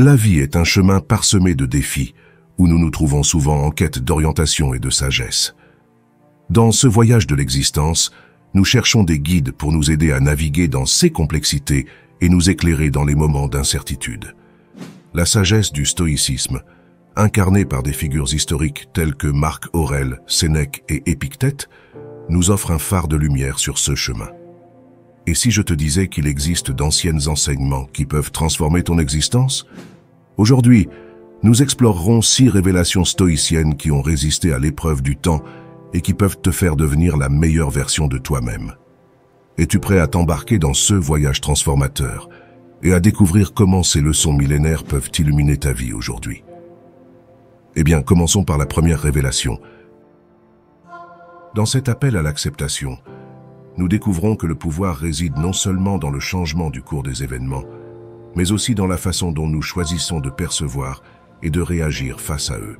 La vie est un chemin parsemé de défis, où nous nous trouvons souvent en quête d'orientation et de sagesse. Dans ce voyage de l'existence, nous cherchons des guides pour nous aider à naviguer dans ces complexités et nous éclairer dans les moments d'incertitude. La sagesse du stoïcisme, incarnée par des figures historiques telles que Marc Aurèle, Sénèque et Épictète, nous offre un phare de lumière sur ce chemin. Et si je te disais qu'il existe d'anciens enseignements qui peuvent transformer ton existence? Aujourd'hui, nous explorerons 6 révélations stoïciennes qui ont résisté à l'épreuve du temps et qui peuvent te faire devenir la meilleure version de toi-même. Es-tu prêt à t'embarquer dans ce voyage transformateur et à découvrir comment ces leçons millénaires peuvent illuminer ta vie aujourd'hui? Eh bien, commençons par la première révélation. Dans cet appel à l'acceptation, nous découvrons que le pouvoir réside non seulement dans le changement du cours des événements, mais aussi dans la façon dont nous choisissons de percevoir et de réagir face à eux.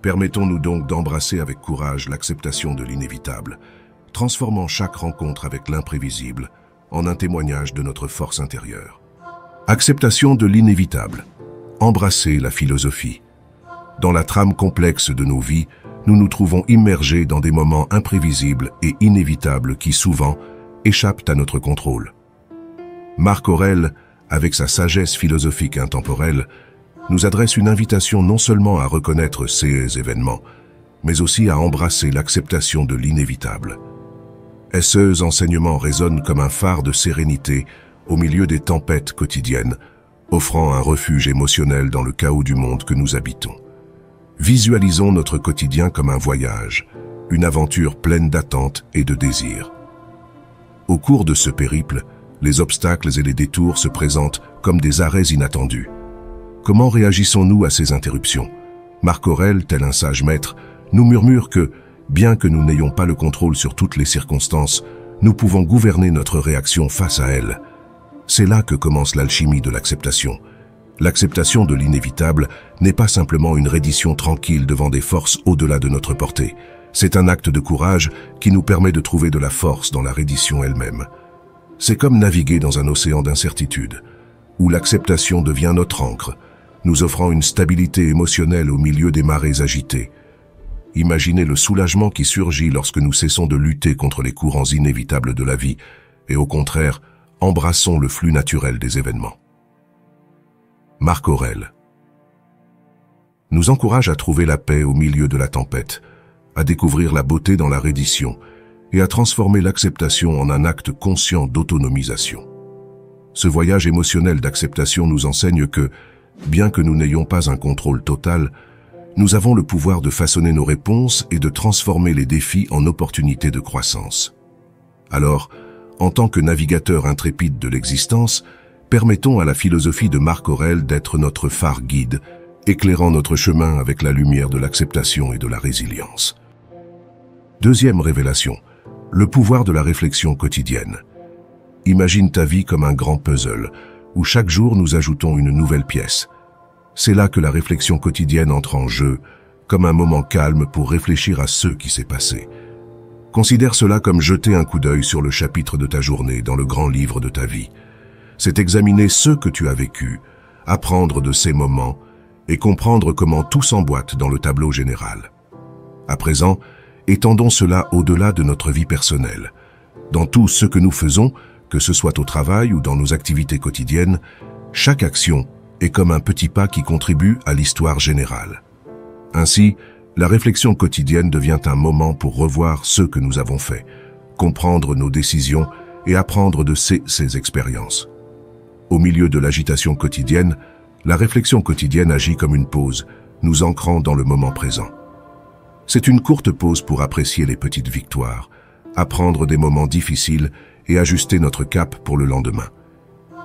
Permettons-nous donc d'embrasser avec courage l'acceptation de l'inévitable, transformant chaque rencontre avec l'imprévisible en un témoignage de notre force intérieure. Acceptation de l'inévitable. Embrasser la philosophie. Dans la trame complexe de nos vies, nous nous trouvons immergés dans des moments imprévisibles et inévitables qui souvent échappent à notre contrôle. Marc Aurèle, avec sa sagesse philosophique intemporelle, nous adresse une invitation non seulement à reconnaître ces événements, mais aussi à embrasser l'acceptation de l'inévitable. Ces enseignements résonnent comme un phare de sérénité au milieu des tempêtes quotidiennes, offrant un refuge émotionnel dans le chaos du monde que nous habitons. Visualisons notre quotidien comme un voyage, une aventure pleine d'attentes et de désirs. Au cours de ce périple, les obstacles et les détours se présentent comme des arrêts inattendus. Comment réagissons-nous à ces interruptions? Marc Aurèle, tel un sage maître, nous murmure que, bien que nous n'ayons pas le contrôle sur toutes les circonstances, nous pouvons gouverner notre réaction face à elles. C'est là que commence l'alchimie de l'acceptation. L'acceptation de l'inévitable n'est pas simplement une reddition tranquille devant des forces au-delà de notre portée. C'est un acte de courage qui nous permet de trouver de la force dans la reddition elle-même. C'est comme naviguer dans un océan d'incertitude, où l'acceptation devient notre ancre, nous offrant une stabilité émotionnelle au milieu des marées agitées. Imaginez le soulagement qui surgit lorsque nous cessons de lutter contre les courants inévitables de la vie et au contraire, embrassons le flux naturel des événements. Marc Aurèle nous encourage à trouver la paix au milieu de la tempête, à découvrir la beauté dans la reddition et à transformer l'acceptation en un acte conscient d'autonomisation. Ce voyage émotionnel d'acceptation nous enseigne que, bien que nous n'ayons pas un contrôle total, nous avons le pouvoir de façonner nos réponses et de transformer les défis en opportunités de croissance. Alors, en tant que navigateur intrépide de l'existence, permettons à la philosophie de Marc Aurèle d'être notre phare guide, éclairant notre chemin avec la lumière de l'acceptation et de la résilience. Deuxième révélation, le pouvoir de la réflexion quotidienne. Imagine ta vie comme un grand puzzle, où chaque jour nous ajoutons une nouvelle pièce. C'est là que la réflexion quotidienne entre en jeu, comme un moment calme pour réfléchir à ce qui s'est passé. Considère cela comme jeter un coup d'œil sur le chapitre de ta journée dans le grand livre de ta vie. C'est examiner ce que tu as vécu, apprendre de ces moments et comprendre comment tout s'emboîte dans le tableau général. À présent, étendons cela au-delà de notre vie personnelle. Dans tout ce que nous faisons, que ce soit au travail ou dans nos activités quotidiennes, chaque action est comme un petit pas qui contribue à l'histoire générale. Ainsi, la réflexion quotidienne devient un moment pour revoir ce que nous avons fait, comprendre nos décisions et apprendre de ces expériences. Au milieu de l'agitation quotidienne, la réflexion quotidienne agit comme une pause, nous ancrant dans le moment présent. C'est une courte pause pour apprécier les petites victoires, apprendre des moments difficiles et ajuster notre cap pour le lendemain.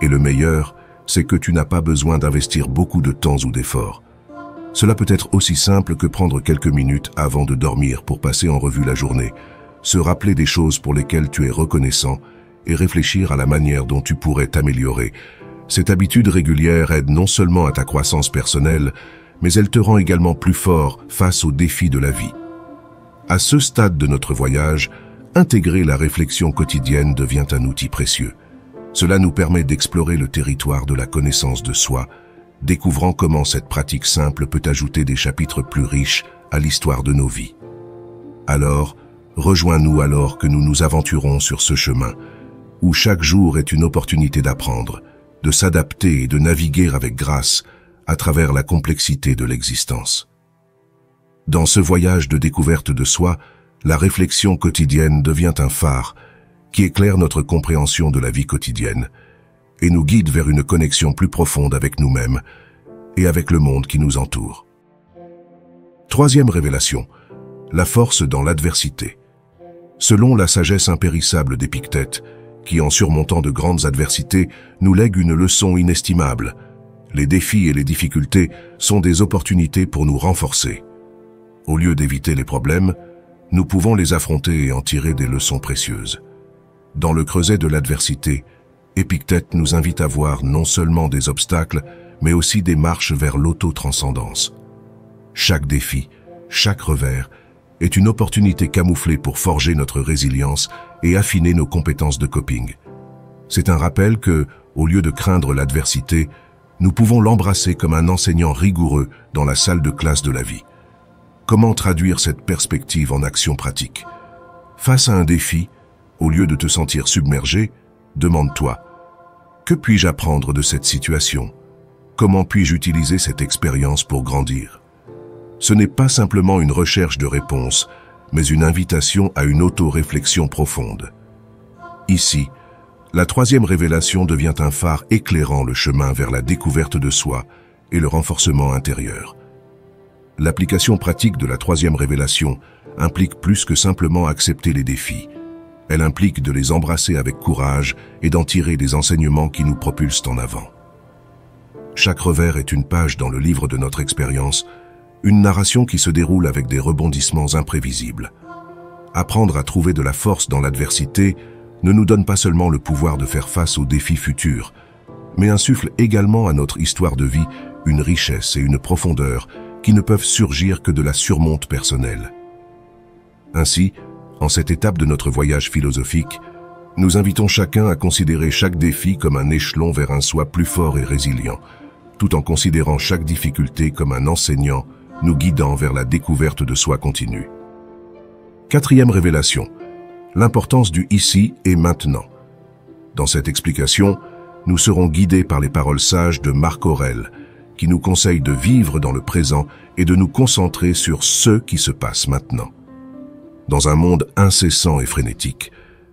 Et le meilleur, c'est que tu n'as pas besoin d'investir beaucoup de temps ou d'efforts. Cela peut être aussi simple que prendre quelques minutes avant de dormir pour passer en revue la journée, se rappeler des choses pour lesquelles tu es reconnaissant et réfléchir à la manière dont tu pourrais t'améliorer. Cette habitude régulière aide non seulement à ta croissance personnelle, mais elle te rend également plus fort face aux défis de la vie. À ce stade de notre voyage, intégrer la réflexion quotidienne devient un outil précieux. Cela nous permet d'explorer le territoire de la connaissance de soi découvrant comment cette pratique simple peut ajouter des chapitres plus riches à l'histoire de nos vies. Alors, rejoins-nous alors que nous nous aventurons sur ce chemin, où chaque jour est une opportunité d'apprendre, de s'adapter et de naviguer avec grâce à travers la complexité de l'existence. Dans ce voyage de découverte de soi, la réflexion quotidienne devient un phare qui éclaire notre compréhension de la vie quotidienne et nous guide vers une connexion plus profonde avec nous-mêmes et avec le monde qui nous entoure. Troisième révélation, la force dans l'adversité. Selon la sagesse impérissable d'Épictète, qui en surmontant de grandes adversités nous lègue une leçon inestimable, les défis et les difficultés sont des opportunités pour nous renforcer. Au lieu d'éviter les problèmes, nous pouvons les affronter et en tirer des leçons précieuses. Dans le creuset de l'adversité, Épictète nous invite à voir non seulement des obstacles, mais aussi des marches vers l'auto-transcendance. Chaque défi, chaque revers, est une opportunité camouflée pour forger notre résilience et affiner nos compétences de coping. C'est un rappel que, au lieu de craindre l'adversité, nous pouvons l'embrasser comme un enseignant rigoureux dans la salle de classe de la vie. Comment traduire cette perspective en action pratique? Face à un défi, au lieu de te sentir submergé, demande-toi: que puis-je apprendre de cette situation? Comment puis-je utiliser cette expérience pour grandir? Ce n'est pas simplement une recherche de réponse, mais une invitation à une auto-réflexion profonde. Ici, la troisième révélation devient un phare éclairant le chemin vers la découverte de soi et le renforcement intérieur. L'application pratique de la troisième révélation implique plus que simplement accepter les défis. Elle implique de les embrasser avec courage et d'en tirer des enseignements qui nous propulsent en avant. Chaque revers est une page dans le livre de notre expérience, une narration qui se déroule avec des rebondissements imprévisibles. Apprendre à trouver de la force dans l'adversité ne nous donne pas seulement le pouvoir de faire face aux défis futurs, mais insuffle également à notre histoire de vie une richesse et une profondeur qui ne peuvent surgir que de la surmonte personnelle. Ainsi, en cette étape de notre voyage philosophique, nous invitons chacun à considérer chaque défi comme un échelon vers un soi plus fort et résilient, tout en considérant chaque difficulté comme un enseignant nous guidant vers la découverte de soi continue. Quatrième révélation, l'importance du ici et maintenant. Dans cette explication, nous serons guidés par les paroles sages de Marc Aurèle, qui nous conseille de vivre dans le présent et de nous concentrer sur ce qui se passe maintenant. Dans un monde incessant et frénétique,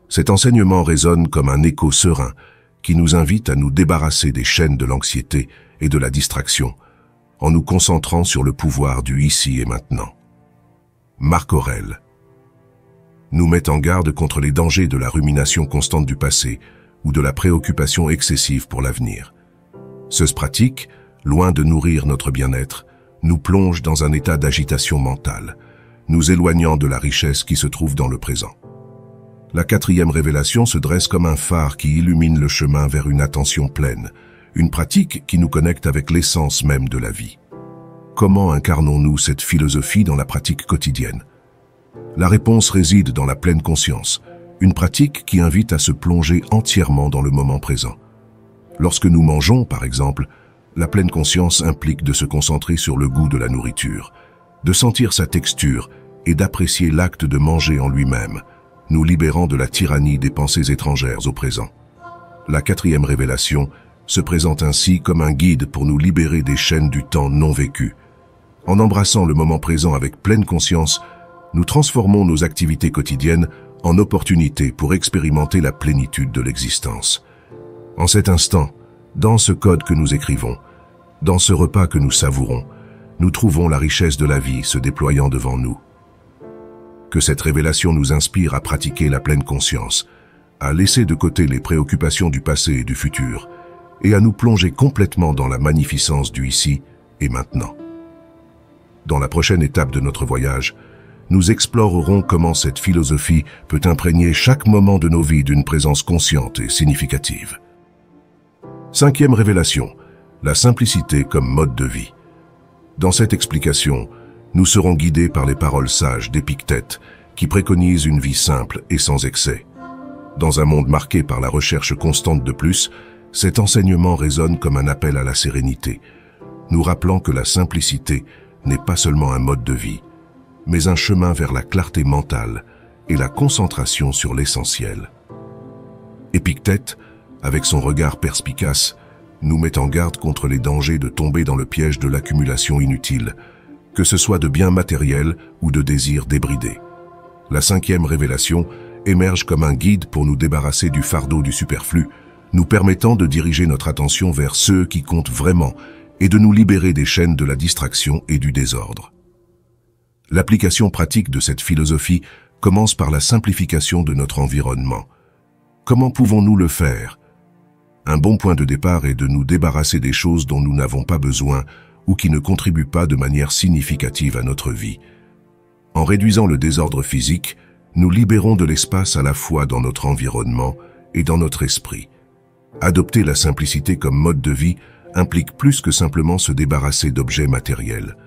cet enseignement résonne comme un écho serein qui nous invite à nous débarrasser des chaînes de l'anxiété et de la distraction, en nous concentrant sur le pouvoir du ici et maintenant. Marc Aurèle nous met en garde contre les dangers de la rumination constante du passé ou de la préoccupation excessive pour l'avenir. Ce pratique, loin de nourrir notre bien-être, nous plonge dans un état d'agitation mentale, nous éloignant de la richesse qui se trouve dans le présent. La quatrième révélation se dresse comme un phare qui illumine le chemin vers une attention pleine, une pratique qui nous connecte avec l'essence même de la vie. Comment incarnons-nous cette philosophie dans la pratique quotidienne? La réponse réside dans la pleine conscience, une pratique qui invite à se plonger entièrement dans le moment présent. Lorsque nous mangeons, par exemple, la pleine conscience implique de se concentrer sur le goût de la nourriture, de sentir sa texture et d'apprécier l'acte de manger en lui-même, nous libérant de la tyrannie des pensées étrangères au présent. La quatrième révélation se présente ainsi comme un guide pour nous libérer des chaînes du temps non vécu. En embrassant le moment présent avec pleine conscience, nous transformons nos activités quotidiennes en opportunités pour expérimenter la plénitude de l'existence. En cet instant, dans ce code que nous écrivons, dans ce repas que nous savourons, nous trouvons la richesse de la vie se déployant devant nous. Que cette révélation nous inspire à pratiquer la pleine conscience, à laisser de côté les préoccupations du passé et du futur, et à nous plonger complètement dans la magnificence du ici et maintenant. Dans la prochaine étape de notre voyage, nous explorerons comment cette philosophie peut imprégner chaque moment de nos vies d'une présence consciente et significative. Cinquième révélation, la simplicité comme mode de vie. Dans cette explication, nous serons guidés par les paroles sages d'Épictète qui préconisent une vie simple et sans excès. Dans un monde marqué par la recherche constante de plus, cet enseignement résonne comme un appel à la sérénité, nous rappelant que la simplicité n'est pas seulement un mode de vie, mais un chemin vers la clarté mentale et la concentration sur l'essentiel. Épictète, avec son regard perspicace, nous met en garde contre les dangers de tomber dans le piège de l'accumulation inutile, que ce soit de biens matériels ou de désirs débridés. La 5e révélation émerge comme un guide pour nous débarrasser du fardeau du superflu, nous permettant de diriger notre attention vers ceux qui comptent vraiment et de nous libérer des chaînes de la distraction et du désordre. L'application pratique de cette philosophie commence par la simplification de notre environnement. Comment pouvons-nous le faire? Un bon point de départ est de nous débarrasser des choses dont nous n'avons pas besoin ou qui ne contribuent pas de manière significative à notre vie. En réduisant le désordre physique, nous libérons de l'espace à la fois dans notre environnement et dans notre esprit. Adopter la simplicité comme mode de vie implique plus que simplement se débarrasser d'objets matériels.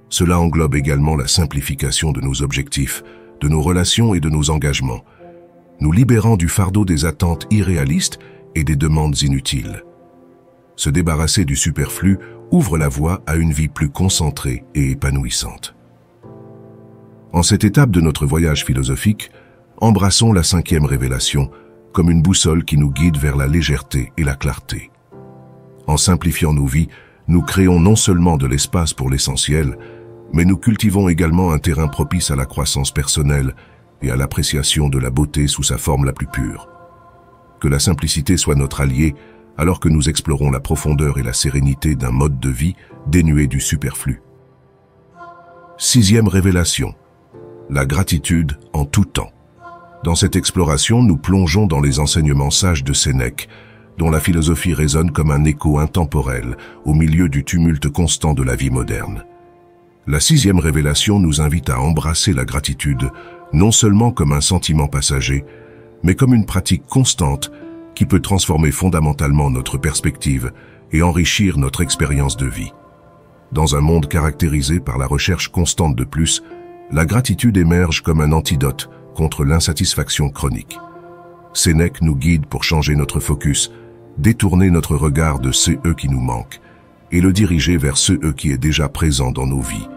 Cela englobe également la simplification de nos objectifs, de nos relations et de nos engagements, nous libérant du fardeau des attentes irréalistes et des demandes inutiles. Se débarrasser du superflu ouvre la voie à une vie plus concentrée et épanouissante. En cette étape de notre voyage philosophique, embrassons la 5e révélation comme une boussole qui nous guide vers la légèreté et la clarté. En simplifiant nos vies, nous créons non seulement de l'espace pour l'essentiel, mais nous cultivons également un terrain propice à la croissance personnelle et à l'appréciation de la beauté sous sa forme la plus pure. Que la simplicité soit notre allié, alors que nous explorons la profondeur et la sérénité d'un mode de vie dénué du superflu. 6e révélation. La gratitude en tout temps. Dans cette exploration, nous plongeons dans les enseignements sages de Sénèque, dont la philosophie résonne comme un écho intemporel au milieu du tumulte constant de la vie moderne. La 6e révélation nous invite à embrasser la gratitude, non seulement comme un sentiment passager, mais comme une pratique constante qui peut transformer fondamentalement notre perspective et enrichir notre expérience de vie. Dans un monde caractérisé par la recherche constante de plus, la gratitude émerge comme un antidote contre l'insatisfaction chronique. Sénèque nous guide pour changer notre focus, détourner notre regard de ceux qui nous manquent et le diriger vers ceux qui est déjà présent dans nos vies.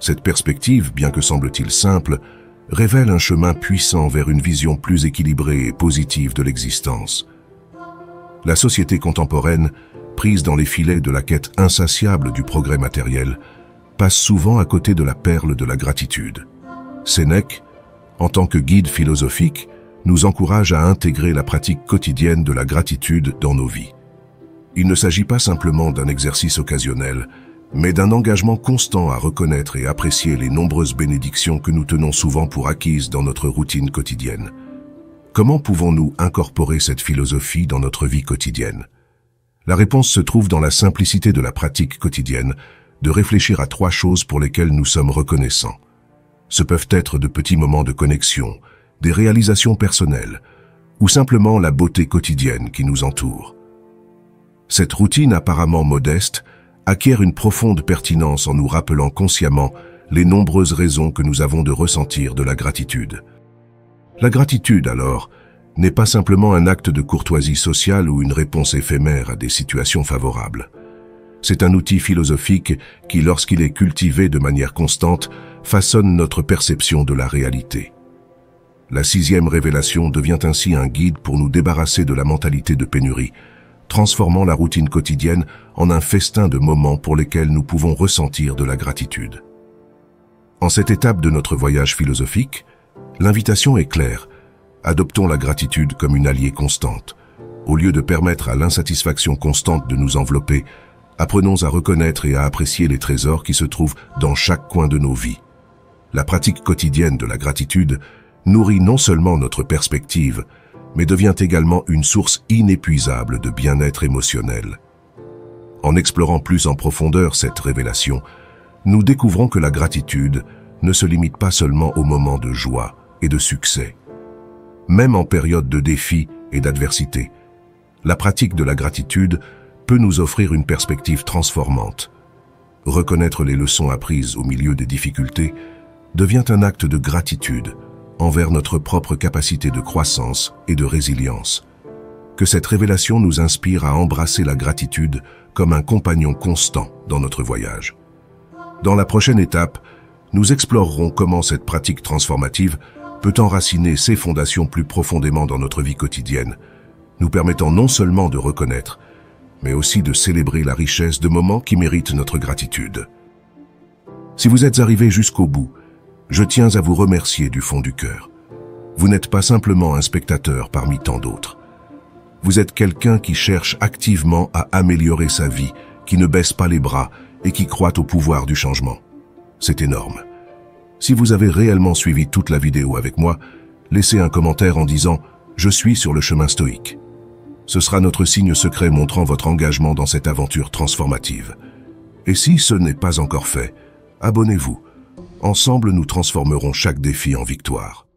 Cette perspective, bien que semble-t-il simple, révèle un chemin puissant vers une vision plus équilibrée et positive de l'existence. La société contemporaine, prise dans les filets de la quête insatiable du progrès matériel, passe souvent à côté de la perle de la gratitude. Sénèque, en tant que guide philosophique, nous encourage à intégrer la pratique quotidienne de la gratitude dans nos vies. Il ne s'agit pas simplement d'un exercice occasionnel, mais d'un engagement constant à reconnaître et apprécier les nombreuses bénédictions que nous tenons souvent pour acquises dans notre routine quotidienne. Comment pouvons-nous incorporer cette philosophie dans notre vie quotidienne? La réponse se trouve dans la simplicité de la pratique quotidienne, de réfléchir à 3 choses pour lesquelles nous sommes reconnaissants. Ce peuvent être de petits moments de connexion, des réalisations personnelles, ou simplement la beauté quotidienne qui nous entoure. Cette routine apparemment modeste acquiert une profonde pertinence en nous rappelant consciemment les nombreuses raisons que nous avons de ressentir de la gratitude. La gratitude, alors, n'est pas simplement un acte de courtoisie sociale ou une réponse éphémère à des situations favorables. C'est un outil philosophique qui, lorsqu'il est cultivé de manière constante, façonne notre perception de la réalité. La 6e révélation devient ainsi un guide pour nous débarrasser de la mentalité de pénurie, transformant la routine quotidienne en un festin de moments pour lesquels nous pouvons ressentir de la gratitude. En cette étape de notre voyage philosophique, l'invitation est claire. Adoptons la gratitude comme une alliée constante. Au lieu de permettre à l'insatisfaction constante de nous envelopper, apprenons à reconnaître et à apprécier les trésors qui se trouvent dans chaque coin de nos vies. La pratique quotidienne de la gratitude nourrit non seulement notre perspective, mais devient également une source inépuisable de bien-être émotionnel. En explorant plus en profondeur cette révélation, nous découvrons que la gratitude ne se limite pas seulement aux moments de joie et de succès. Même en période de défis et d'adversité, la pratique de la gratitude peut nous offrir une perspective transformante. Reconnaître les leçons apprises au milieu des difficultés devient un acte de gratitude envers notre propre capacité de croissance et de résilience. Que cette révélation nous inspire à embrasser la gratitude comme un compagnon constant dans notre voyage. Dans la prochaine étape, nous explorerons comment cette pratique transformative peut enraciner ses fondations plus profondément dans notre vie quotidienne, nous permettant non seulement de reconnaître, mais aussi de célébrer la richesse de moments qui méritent notre gratitude. Si vous êtes arrivé jusqu'au bout, je tiens à vous remercier du fond du cœur. Vous n'êtes pas simplement un spectateur parmi tant d'autres. Vous êtes quelqu'un qui cherche activement à améliorer sa vie, qui ne baisse pas les bras et qui croit au pouvoir du changement. C'est énorme. Si vous avez réellement suivi toute la vidéo avec moi, laissez un commentaire en disant « Je suis sur le chemin stoïque ». Ce sera notre signe secret montrant votre engagement dans cette aventure transformative. Et si ce n'est pas encore fait, abonnez-vous. Ensemble, nous transformerons chaque défi en victoire.